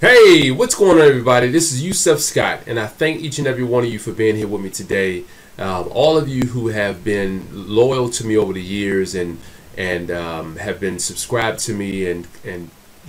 Hey, what's going on, everybody? This is Yusef Scott, and I thank each and every one of you for being here with me today. All of you who have been loyal to me over the years and have been subscribed to me and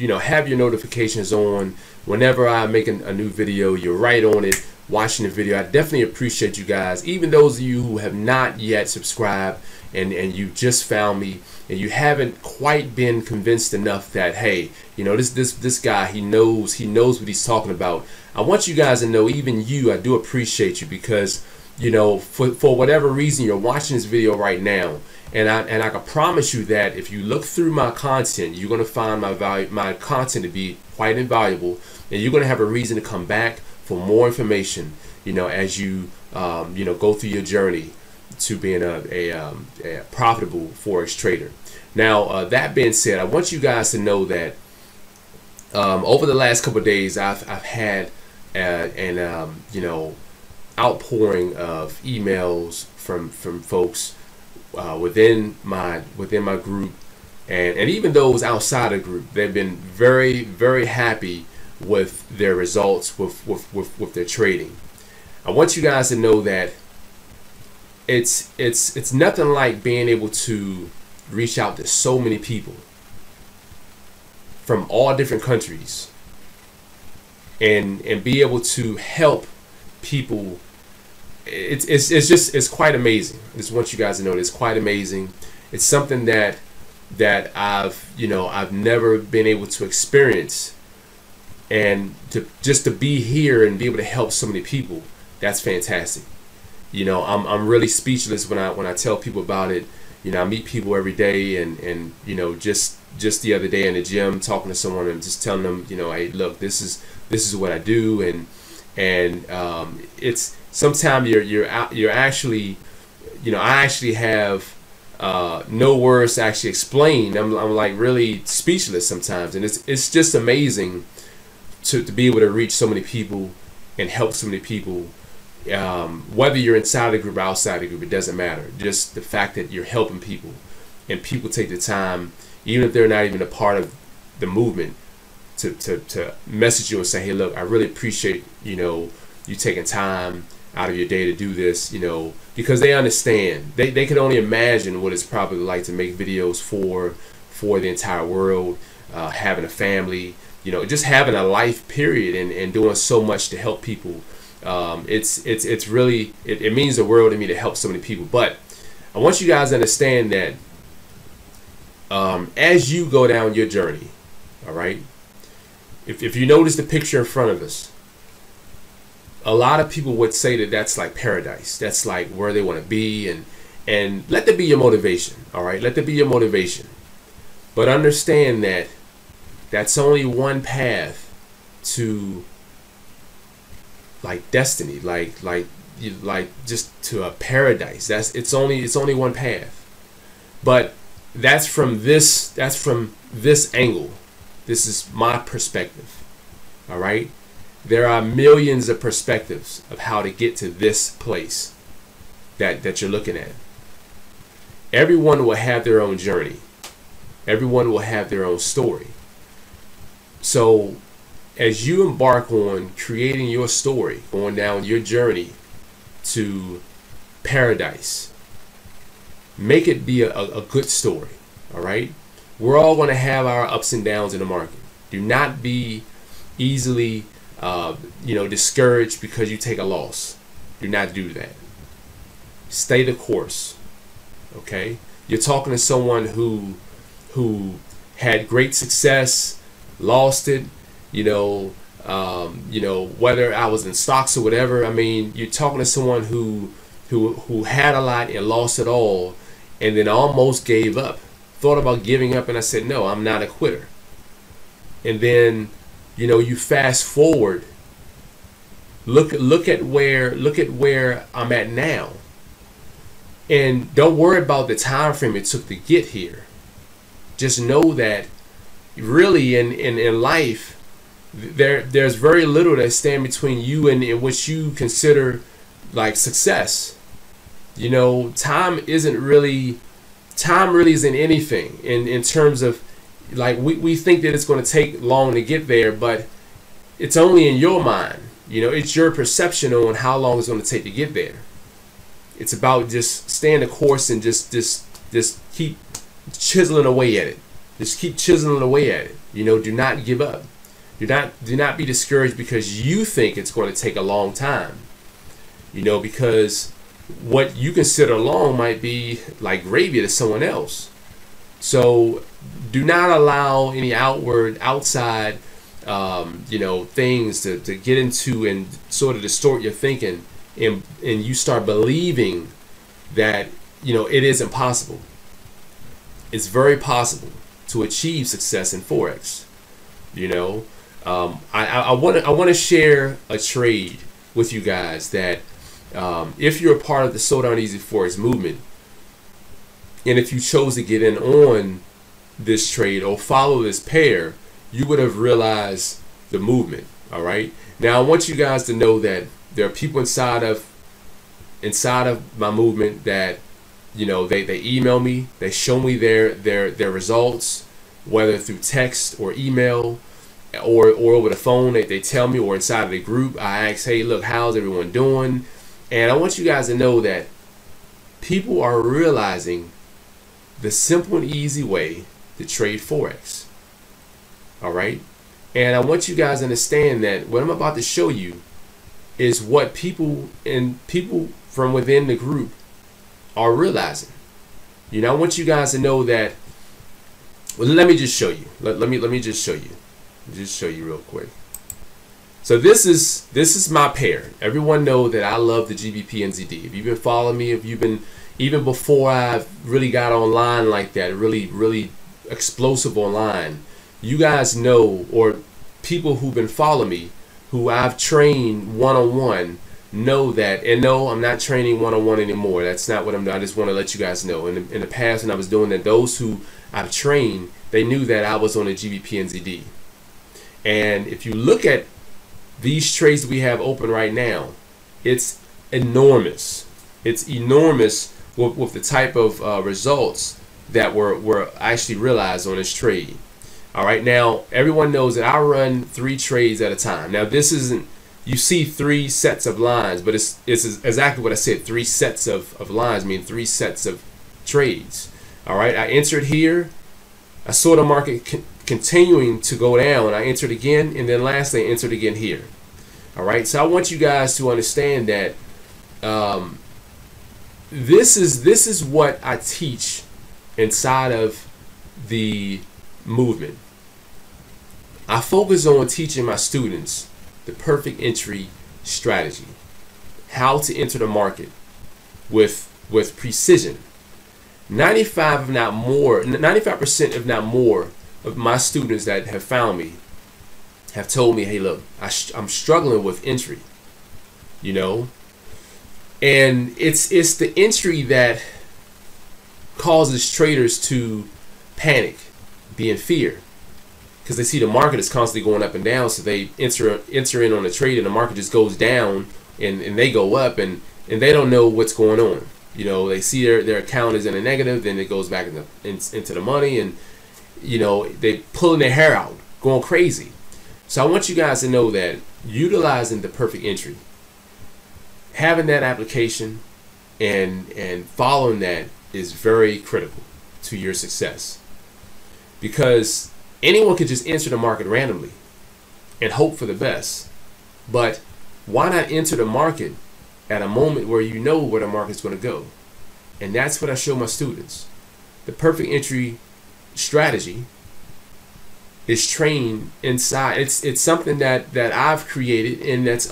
have your notifications on whenever I make a new video. You're right on it, watching the video. I definitely appreciate you guys. Even those of you who have not yet subscribed and you just found me and you haven't quite been convinced enough that, hey, this guy, he knows what he's talking about. I want you guys to know, even you, I do appreciate you, because for whatever reason you're watching this video right now, and I can promise you that if you look through my content, you're going to find my content to be quite invaluable, and you're going to have a reason to come back for more information, as you go through your journey to being a profitable Forex trader. Now, that being said, I want you guys to know that over the last couple of days, I've had an outpouring of emails from folks within my group, and even those outside the group. They've been very, very happy with their results with their trading. I want you guys to know that it's nothing like being able to reach out to so many people from all different countries and be able to help people. It's quite amazing. I just want you guys to know that it's quite amazing. It's something that I've never been able to experience, and to be here and be able to help so many people, that's fantastic. I'm really speechless when I tell people about it. I meet people every day, and just the other day in the gym, talking to someone and just telling them, hey, look, this is what I do, and it's sometimes you're actually, I actually have no words to actually explain. I'm like really speechless sometimes, and it's just amazing to be able to reach so many people and help so many people. Whether you're inside the group or outside the group, it doesn't matter. Just the fact that you're helping people, and people take the time, even if they're not even a part of the movement, to message you and say, hey, look, I really appreciate you taking time out of your day to do this, because they understand. They can only imagine what it's probably like to make videos for the entire world, having a family, just having a life period, and doing so much to help people. It's really, it means the world to me to help so many people. But I want you guys to understand that as you go down your journey, all right, if you notice the picture in front of us, a lot of people would say that that's like paradise. That's like where they want to be, and let that be your motivation. All right, let that be your motivation. But understand that that's only one path to like destiny, like just to a paradise. It's only one path. But that's from this angle. This is my perspective. All right, there are millions of perspectives of how to get to this place that you're looking at. Everyone will have their own journey. Everyone will have their own story. So as you embark on creating your story, going down your journey to paradise, make it be a good story. All right, we're all going to have our ups and downs in the market. Do not be easily discouraged because you take a loss. Do not do that. Stay the course. Okay, you're talking to someone who had great success, lost it. Whether I was in stocks or whatever. I mean, you're talking to someone who had a lot and lost it all, and then almost gave up, thought about giving up, and I said, no, I'm not a quitter. And then, you fast forward, look at where I'm at now, and don't worry about the time frame it took to get here. Just know that really in life, there's very little that stand between you and what you consider like success. Time really isn't anything in terms of, like, we think that it's going to take long to get there, but it's only in your mind. You know, it's your perception on how long it's going to take to get there. It's about just staying the course and just keep chiseling away at it. Just keep chiseling away at it. You know, do not give up. Do not be discouraged because you think it's going to take a long time. You know, because what you consider long might be like gravy to someone else. So do not allow any outside you know, things to get into and sort of distort your thinking, and you start believing that, you know, it is impossible. It's very possible to achieve success in Forex. You know, I want to share a trade with you guys that if you're a part of the So Darn Easy Forex movement, and if you chose to get in on this trade or follow this pair, you would have realized the movement. All right. Now I want you guys to know that there are people inside of my movement that, you know, they email me, they show me their results, whether through text or email or over the phone. They tell me, or inside of the group I ask, hey, look, how's everyone doing? And I want you guys to know that people are realizing the simple and easy way to trade Forex. All right. And I want you guys to understand that what I'm about to show you is what people from within the group are realizing. You know, I want you guys to know that. Well, let me just show you. Let me just show you. Just show you real quick. So this is my pair. Everyone know that I love the GBPNZD. If you've been following me, if you've been, even before I really got online like that, really explosive online, you guys know, or people who've been following me, who I've trained one-on-one, know that. And no, I'm not training one-on-one anymore. That's not what I'm doing. I just want to let you guys know. In the past, when I was doing that, those who I've trained, they knew that I was on a GBPNZD. And if you look at these trades that we have open right now, it's enormous. It's enormous with the type of results that were actually realized on this trade. All right, now everyone knows that I run 3 trades at a time. Now this isn't, you see 3 sets of lines, but it's exactly what I said. 3 sets of lines mean 3 sets of trades. All right, I entered here. I saw the market continuing to go down. I entered again, and then lastly I entered again here. All right, so I want you guys to understand that this is what I teach inside of the movement. I focus on teaching my students the perfect entry strategy, how to enter the market with precision. 95% if not more of my students that have found me have told me, hey, look, I'm struggling with entry, you know, and it's the entry that causes traders to panic, be in fear, because they see the market is constantly going up and down. So they enter in on a trade, and the market just goes down, and they go up, and they don't know what's going on. You know, they see their account is in a negative, then it goes back into the money, and you know, they pulling their hair out, going crazy. So I want you guys to know that utilizing the perfect entry, having that application, and following that is very critical to your success, because anyone could just enter the market randomly and hope for the best. But why not enter the market at a moment where you know where the market's going to go? And that's what I show my students. The perfect entry strategy is trained inside. It's something that I've created, and it's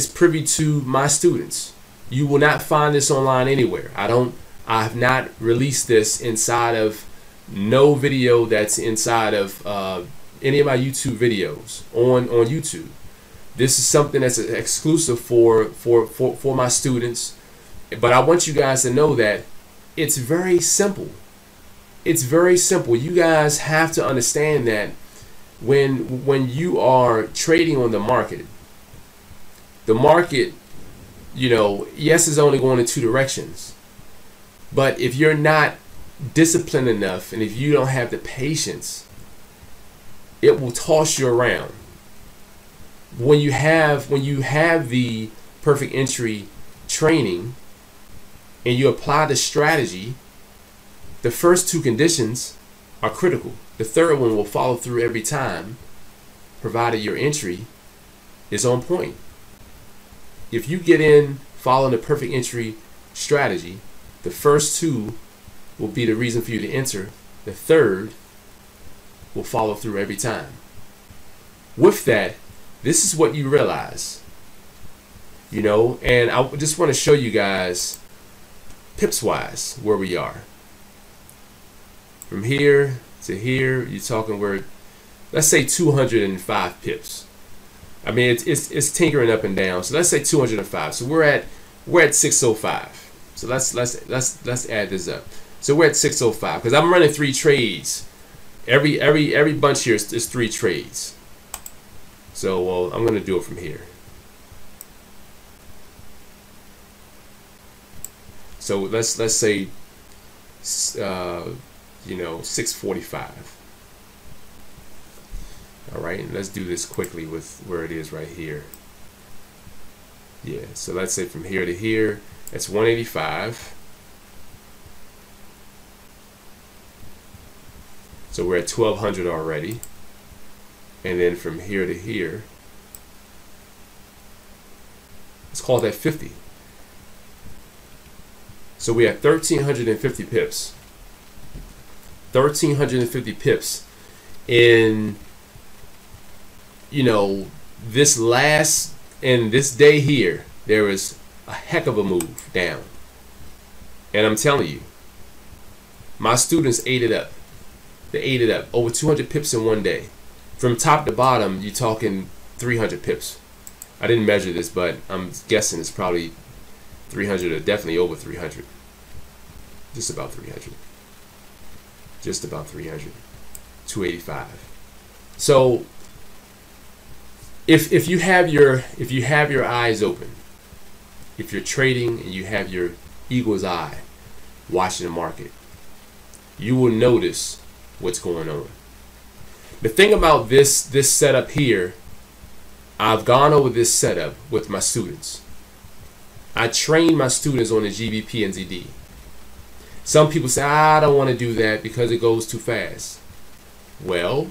privy to my students. You will not find this online anywhere. I have not released this inside of no video that's inside of any of my YouTube videos on YouTube. This is something that's exclusive for my students. But I want you guys to know that it's very simple. It's very simple. You guys have to understand that when you are trading on the market, you know, yes, is only going in 2 directions. But if you're not disciplined enough, and if you don't have the patience, it will toss you around. when you have the perfect entry training and you apply the strategy, the first two conditions are critical. The third one will follow through every time, provided your entry is on point. If you get in following the perfect entry strategy, the first two will be the reason for you to enter. The third will follow through every time. With that, this is what you realize, you know, and I just want to show you guys pips wise where we are. From here to here, you're talking where, let's say 205 pips. I mean, it's tinkering up and down. So let's say 205. So we're at 605. So let's add this up. So we're at 605 because I'm running 3 trades. Every bunch here is 3 trades. So well, I'm gonna do it from here. So let's say you know, 645. All right, and let's do this quickly with where it is right here. Yeah, so let's say from here to here, that's 185. So we're at 1200 already. And then from here to here, let's call that 50. So we have 1350 pips. 1350 pips in, you know, this day here. There was a heck of a move down, and I'm telling you, my students ate it up. They ate it up. Over 200 pips in one day. From top to bottom, you're talking 300 pips. I didn't measure this, but I'm guessing it's probably 300 or definitely over 300. Just about 300. Just about 300. 285. So if you have your eyes open, if you're trading and you have your eagle's eye watching the market, you will notice what's going on. The thing about this setup here, I've gone over this setup with my students. I train my students on the GBPNZD. Some people say, I don't want to do that because it goes too fast. Well,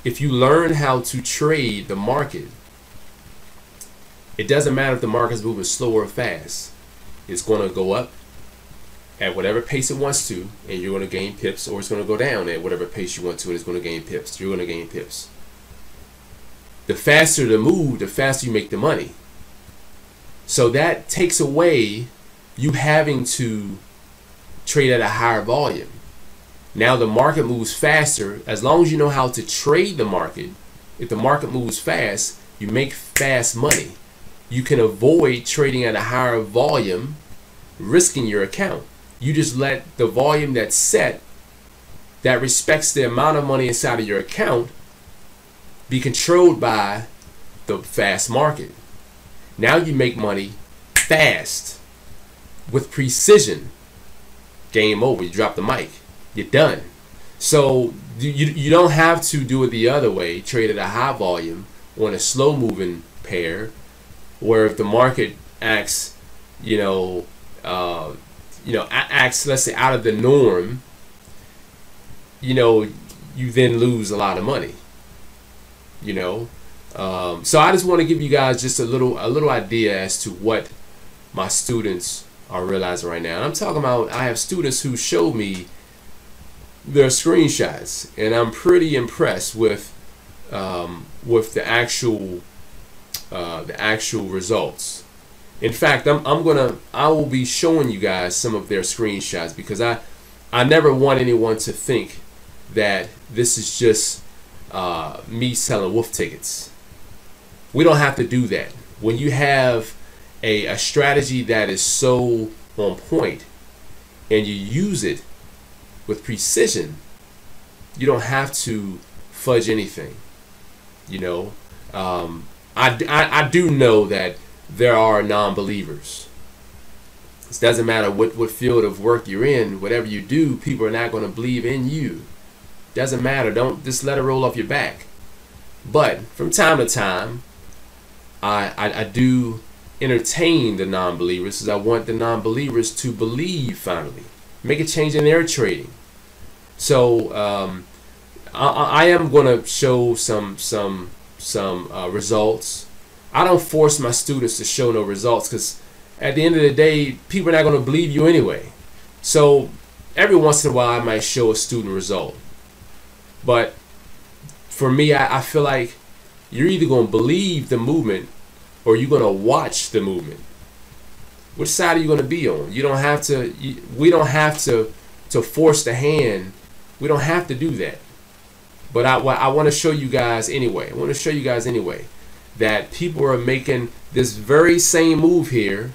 if you learn how to trade the market, it doesn't matter if the market's moving slow or fast. It's going to go up at whatever pace it wants to, and you're going to gain pips, or it's going to go down at whatever pace you want to, and it's going to gain pips. You're going to gain pips. The faster the move, the faster you make the money. So that takes away you having to trade at a higher volume. Now the market moves faster. As long as you know how to trade the market, if the market moves fast, you make fast money. You can avoid trading at a higher volume, risking your account. You just let the volume that's set, that respects the amount of money inside of your account, be controlled by the fast market. Now you make money fast, with precision. Game over. You drop the mic. You're done. So you don't have to do it the other way. Trade at a high volume on a slow moving pair, where if the market acts, acts, let's say, out of the norm, you then lose a lot of money. So I just want to give you guys just a little idea as to what my students are realizing right now. And I'm talking about, I have students who show me their screenshots, and I'm pretty impressed with the actual results. In fact, I will be showing you guys some of their screenshots, because I never want anyone to think that this is just me selling wolf tickets. We don't have to do that. When you have a strategy that is so on point and you use it with precision, you don't have to fudge anything. I do know that there are non-believers. It doesn't matter what field of work you're in. Whatever you do, people are not going to believe in you. Doesn't matter. Don't just let it roll off your back. But from time to time, I do entertain the non-believers, because I want the non-believers to believe finally, make a change in their trading. So I am going to show some results. I don't force my students to show no results, because at the end of the day, people are not going to believe you anyway. So every once in a while, I might show a student result. But for me, I feel like you're either going to believe the movement or you're going to watch the movement. Which side are you going to be on? You don't have to. We don't have to force the hand. We don't have to do that. But I want to show you guys anyway. I want to show you guys anyway that people are making this very same move here.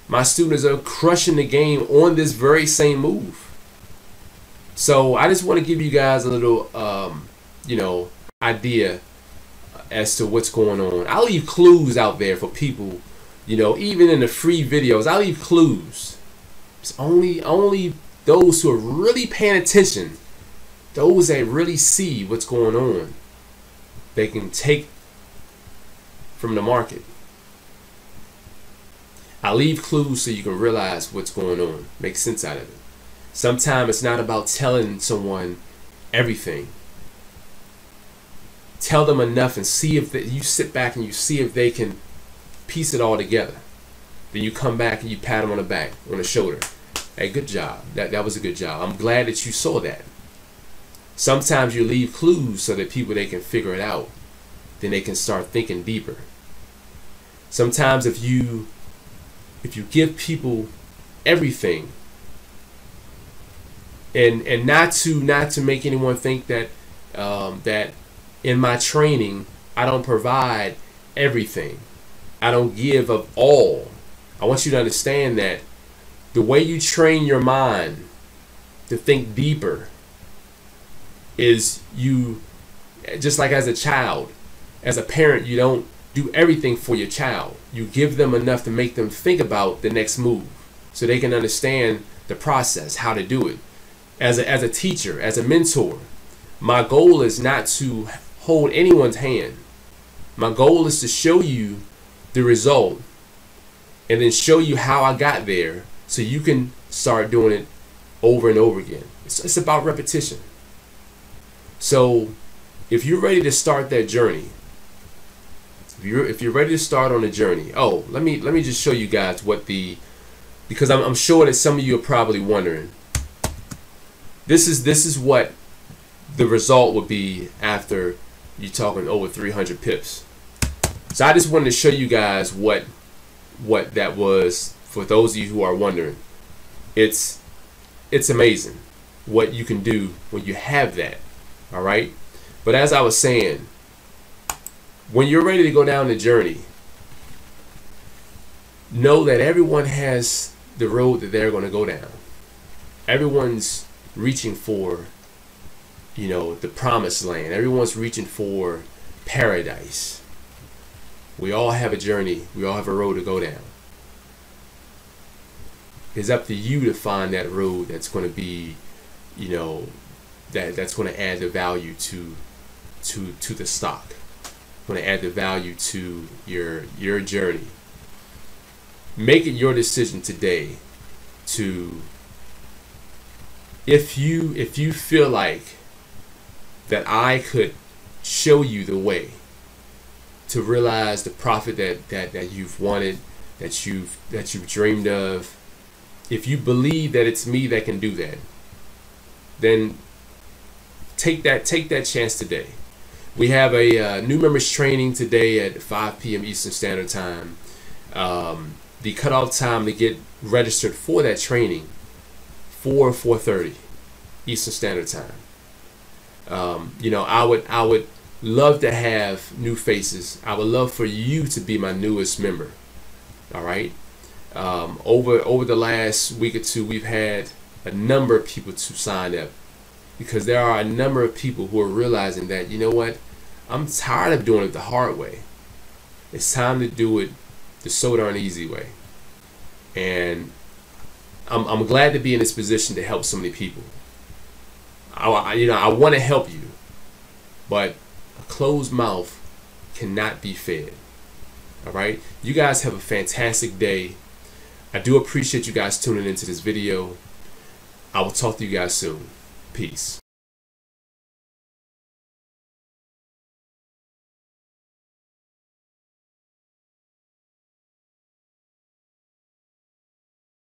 My students are crushing the game on this very same move. So I just want to give you guys a little, idea as to what's going on. I'll leave clues out there for people, even in the free videos. I'll leave clues. It's only those who are really paying attention, those that really see what's going on, they can take from the market. I leave clues so you can realize what's going on, make sense out of it. Sometimes it's not about telling someone everything. Tell them enough and see if you sit back and you see if they can piece it all together. Then you come back and you pat them on the back, on the shoulder. Hey, good job. That was a good job. I'm glad that you saw that. Sometimes you leave clues so that they can figure it out. Then they can start thinking deeper. Sometimes if you give people everything, and not to make anyone think that that in my training I don't provide everything, I don't give of all. I want you to understand that the way you train your mind to think deeper is you, just like as a child, as a parent, you don't do everything for your child. You give them enough to make them think about the next move so they can understand the process, how to do it. As a teacher, as a mentor, my goal is not to hold anyone's hand. My goal is to show you the result and then show you how I got there so you can start doing it over and over again. It's about repetition. So if you're ready to start that journey, if you're ready to start on the journey, let me just show you guys because I'm sure that some of you are probably wondering. This is what the result would be after you're talking over 300 pips. So I just wanted to show you guys what that was for those of you who are wondering. It's amazing what you can do when you have that. All right. But as I was saying, when you're ready to go down the journey, know that everyone has the road that they're going to go down. Everyone's reaching for, the promised land. Everyone's reaching for paradise. We all have a journey. We all have a road to go down. It's up to you to find that road that's going to be, that's going to add the value to the stock. Going to add the value to your journey. Make it your decision today to, if you feel like that I could show you the way to realize the profit that you've wanted, that you've dreamed of, if you believe that it's me that can do that, then take that chance today. We have a new members training today at 5 p.m. Eastern Standard Time. The cutoff time to get registered for that training, 4:30 Eastern Standard Time. I would love to have new faces. I would love for you to be my newest member. All right. Over the last week or two, we've had a number of people to sign up because there are a number of people who are realizing that, you know what, I'm tired of doing it the hard way. It's time to do it the So Darn Easy way. And I'm glad to be in this position to help so many people. I want to help you, but a closed mouth cannot be fed. All right. You guys have a fantastic day. I do appreciate you guys tuning into this video. I will talk to you guys soon. Peace.